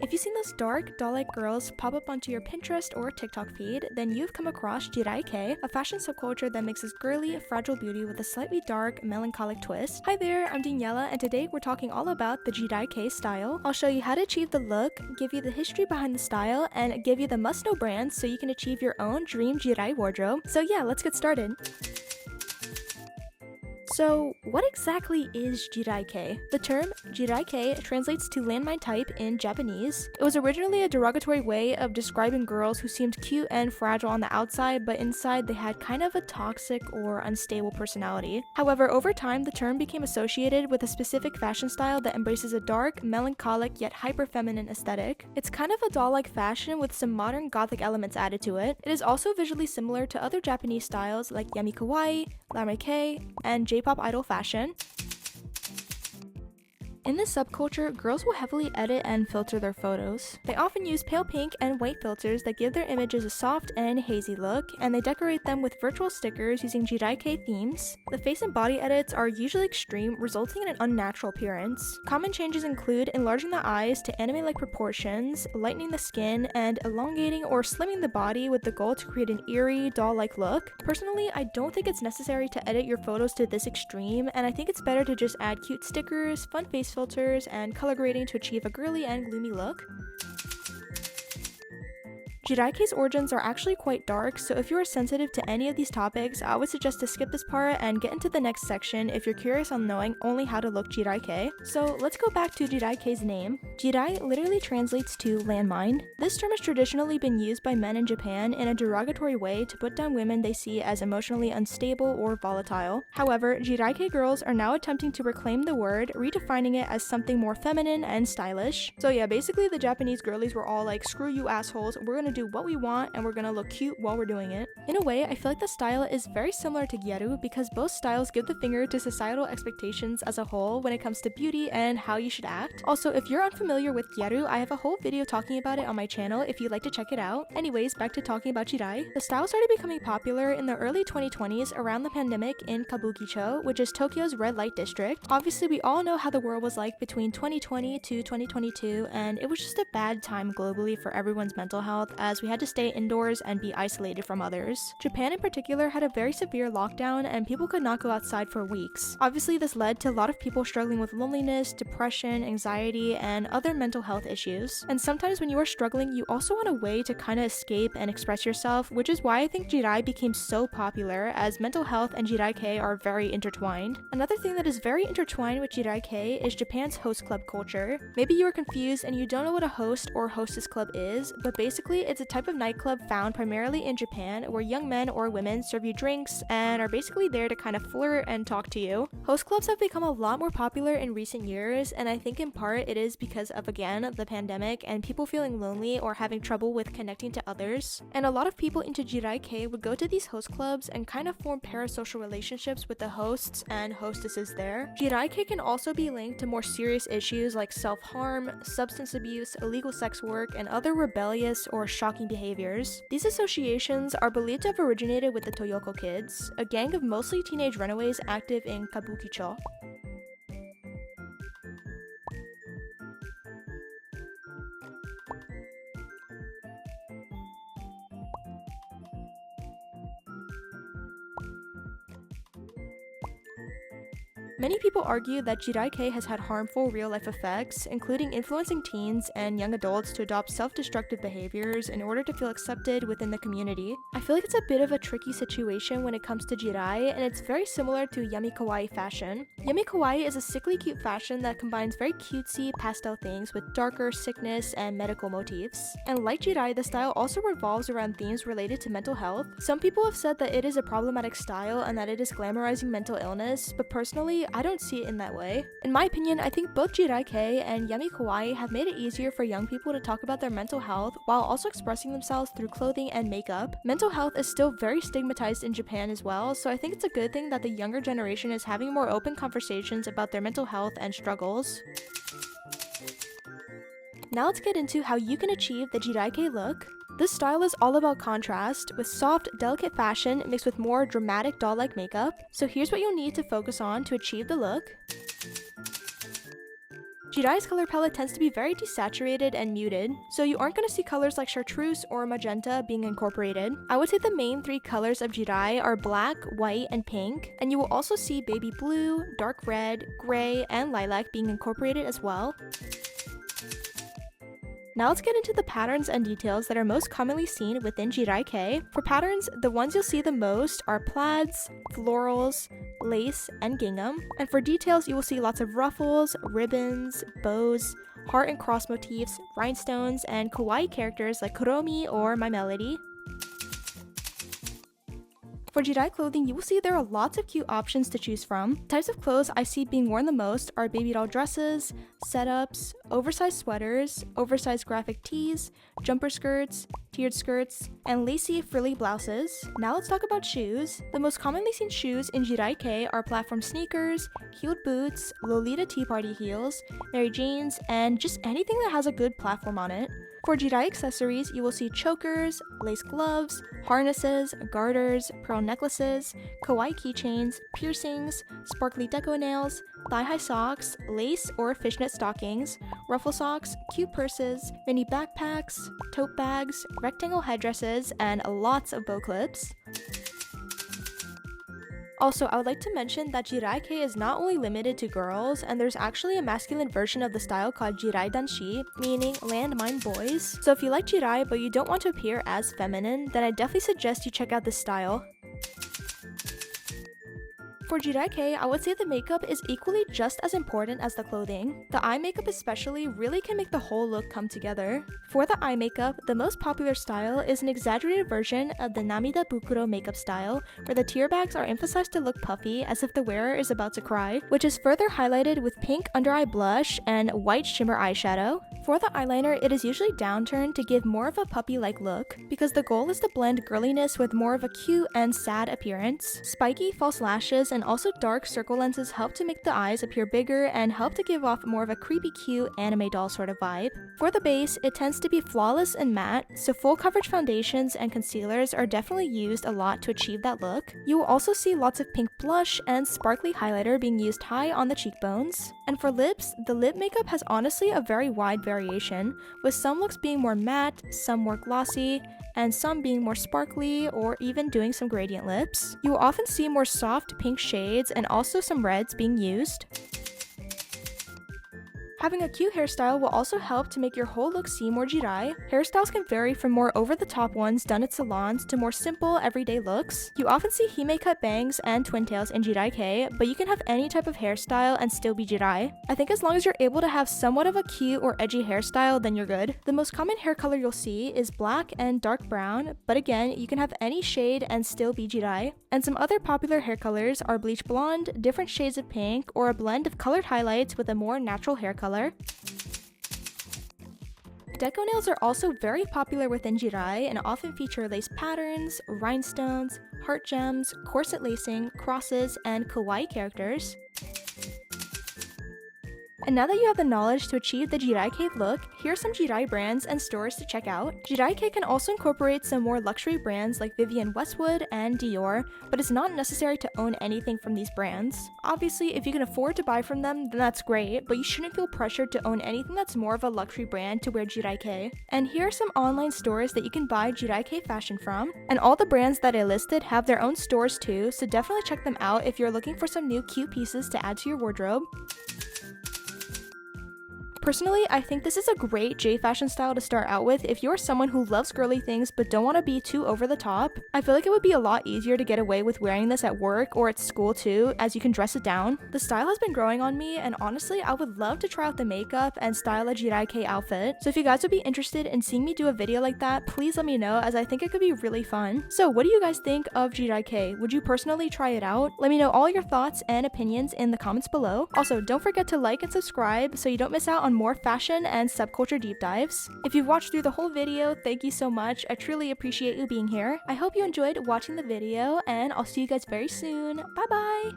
If you've seen those dark, doll-like girls pop up onto your Pinterest or TikTok feed, then you've come across Jirai Kei, a fashion subculture that mixes girly, fragile beauty with a slightly dark, melancholic twist. Hi there, I'm Daniela, and today we're talking all about the Jirai Kei style. I'll show you how to achieve the look, give you the history behind the style, and give you the must-know brands so you can achieve your own dream Jirai wardrobe. So yeah, let's get started. So, what exactly is Jirai Kei? The term Jirai Kei translates to landmine type in Japanese. It was originally a derogatory way of describing girls who seemed cute and fragile on the outside, but inside they had kind of a toxic or unstable personality. However, over time, the term became associated with a specific fashion style that embraces a dark, melancholic, yet hyper-feminine aesthetic. It's kind of a doll-like fashion with some modern gothic elements added to it. It is also visually similar to other Japanese styles like yami kawaii, larme and J-pop idol fashion. In this subculture, girls will heavily edit and filter their photos. They often use pale pink and white filters that give their images a soft and hazy look, and they decorate them with virtual stickers using Jirai Kei themes. The face and body edits are usually extreme, resulting in an unnatural appearance. Common changes include enlarging the eyes to anime-like proportions, lightening the skin, and elongating or slimming the body with the goal to create an eerie, doll-like look. Personally, I don't think it's necessary to edit your photos to this extreme, and I think it's better to just add cute stickers, fun face filters, and color grading to achieve a girly and gloomy look. Jirai Kei's origins are actually quite dark, so if you are sensitive to any of these topics, I would suggest to skip this part and get into the next section if you're curious on knowing only how to look Jirai Kei. So let's go back to Jirai Kei's name. Jirai literally translates to landmine. This term has traditionally been used by men in Japan in a derogatory way to put down women they see as emotionally unstable or volatile. However, Jirai Kei girls are now attempting to reclaim the word, redefining it as something more feminine and stylish. So yeah, basically the Japanese girlies were all like, screw you assholes, we're gonna do what we want and we're gonna look cute while we're doing it. In a way, I feel like the style is very similar to gyaru because both styles give the finger to societal expectations as a whole when it comes to beauty and how you should act. Also, if you're unfamiliar with gyaru, I have a whole video talking about it on my channel if you'd like to check it out. Anyways, back to talking about Jirai. The style started becoming popular in the early 2020s around the pandemic in Kabukicho, which is Tokyo's red light district. Obviously, we all know how the world was like between 2020 to 2022, and it was just a bad time globally for everyone's mental health as we had to stay indoors and be isolated from others. Japan in particular had a very severe lockdown and people could not go outside for weeks. Obviously, this led to a lot of people struggling with loneliness, depression, anxiety, and other mental health issues. And sometimes when you are struggling, you also want a way to kind of escape and express yourself, which is why I think Jirai became so popular, as mental health and Jirai Kei are very intertwined. Another thing that is very intertwined with Jirai Kei is Japan's host club culture. Maybe you are confused and you don't know what a host or hostess club is, but basically it's a type of nightclub found primarily in Japan where young men or women serve you drinks and are basically there to kind of flirt and talk to you. Host clubs have become a lot more popular in recent years, and I think in part it is because of, again, the pandemic and people feeling lonely or having trouble with connecting to others. And a lot of people into Jirai Kei would go to these host clubs and kind of form parasocial relationships with the hosts and hostesses there. Jirai Kei can also be linked to more serious issues like self-harm, substance abuse, illegal sex work, and other rebellious or shocking behaviors. These associations are believed to have originated with the Toyoko Kids, a gang of mostly teenage runaways active in Kabukicho. Many people argue that Jirai Kei has had harmful real-life effects, including influencing teens and young adults to adopt self-destructive behaviors in order to feel accepted within the community. I feel like it's a bit of a tricky situation when it comes to Jirai, and it's very similar to yami kawaii fashion. Yami kawaii is a sickly cute fashion that combines very cutesy pastel themes with darker sickness and medical motifs. And like Jirai, the style also revolves around themes related to mental health. Some people have said that it is a problematic style and that it is glamorizing mental illness, but personally, I don't see it in that way. In my opinion, I think both Jirai Kei and yami kawaii have made it easier for young people to talk about their mental health while also expressing themselves through clothing and makeup. Mental health is still very stigmatized in Japan as well, so I think it's a good thing that the younger generation is having more open conversations about their mental health and struggles. Now let's get into how you can achieve the Jirai Kei look. This style is all about contrast, with soft, delicate fashion mixed with more dramatic doll-like makeup. So here's what you'll need to focus on to achieve the look. Jirai's color palette tends to be very desaturated and muted, so you aren't going to see colors like chartreuse or magenta being incorporated. I would say the main 3 colors of Jirai are black, white, and pink, and you will also see baby blue, dark red, gray, and lilac being incorporated as well. Now let's get into the patterns and details that are most commonly seen within Jirai Kei. For patterns, the ones you'll see the most are plaids, florals, lace, and gingham. And for details, you will see lots of ruffles, ribbons, bows, heart and cross motifs, rhinestones, and kawaii characters like Kuromi or My Melody. For Jirai clothing, you will see there are lots of cute options to choose from. Types of clothes I see being worn the most are baby doll dresses, setups, oversized sweaters, oversized graphic tees, jumper skirts, tiered skirts, and lacy frilly blouses. Now let's talk about shoes. The most commonly seen shoes in Jirai Kei are platform sneakers, heeled boots, Lolita Tea Party heels, Mary Janes, and just anything that has a good platform on it. For Jirai accessories, you will see chokers, lace gloves, harnesses, garters, pearl necklaces, kawaii keychains, piercings, sparkly deco nails, thigh-high socks, lace or fishnet stockings, ruffle socks, cute purses, mini backpacks, tote bags, rectangle headdresses, and lots of bow clips. Also, I would like to mention that Jirai Kei is not only limited to girls, and there's actually a masculine version of the style called Jirai danshi, meaning landmine boys. So if you like Jirai but you don't want to appear as feminine, then I definitely suggest you check out this style. For Jirai Kei, I would say the makeup is equally just as important as the clothing. The eye makeup especially really can make the whole look come together. For the eye makeup, the most popular style is an exaggerated version of the Namida Bukuro makeup style, where the tear bags are emphasized to look puffy as if the wearer is about to cry, which is further highlighted with pink under eye blush and white shimmer eyeshadow. For the eyeliner, it is usually downturned to give more of a puppy-like look, because the goal is to blend girliness with more of a cute and sad appearance. Spiky false lashes and also dark circle lenses help to make the eyes appear bigger and help to give off more of a creepy cute anime doll sort of vibe. For the base, it tends to be flawless and matte, so full coverage foundations and concealers are definitely used a lot to achieve that look. You will also see lots of pink blush and sparkly highlighter being used high on the cheekbones. And for lips, the lip makeup has honestly a very wide variation, with some looks being more matte, some more glossy, and some being more sparkly or even doing some gradient lips. You will often see more soft pink shades and also some reds being used. Having a cute hairstyle will also help to make your whole look seem more Jirai. Hairstyles can vary from more over-the-top ones done at salons to more simple, everyday looks. You often see hime cut bangs and twin tails in Jirai Kei, but you can have any type of hairstyle and still be Jirai. I think as long as you're able to have somewhat of a cute or edgy hairstyle, then you're good. The most common hair color you'll see is black and dark brown, but again, you can have any shade and still be Jirai. And some other popular hair colors are bleach blonde, different shades of pink, or a blend of colored highlights with a more natural hair color. Deco nails are also very popular within Jirai and often feature lace patterns, rhinestones, heart gems, corset lacing, crosses, and kawaii characters. And now that you have the knowledge to achieve the Jirai Kei look, here are some Jirai brands and stores to check out. Jirai Kei can also incorporate some more luxury brands like Vivienne Westwood and Dior, but it's not necessary to own anything from these brands. Obviously, if you can afford to buy from them, then that's great, but you shouldn't feel pressured to own anything that's more of a luxury brand to wear Jirai Kei. And here are some online stores that you can buy Jirai Kei fashion from. And all the brands that I listed have their own stores too, so definitely check them out if you're looking for some new cute pieces to add to your wardrobe. Personally, I think this is a great jfashion style to start out with if you're someone who loves girly things but don't want to be too over the top. I feel like it would be a lot easier to get away with wearing this at work or at school too, as you can dress it down. The style has been growing on me, and honestly, I would love to try out the makeup and style a Jirai Kei outfit. So if you guys would be interested in seeing me do a video like that, please let me know, as I think it could be really fun. So what do you guys think of Jirai Kei? Would you personally try it out? Let me know all your thoughts and opinions in the comments below. Also, don't forget to like and subscribe so you don't miss out on more fashion and subculture deep dives. If you've watched through the whole video, thank you so much. I truly appreciate you being here. I hope you enjoyed watching the video, and I'll see you guys very soon. Bye bye!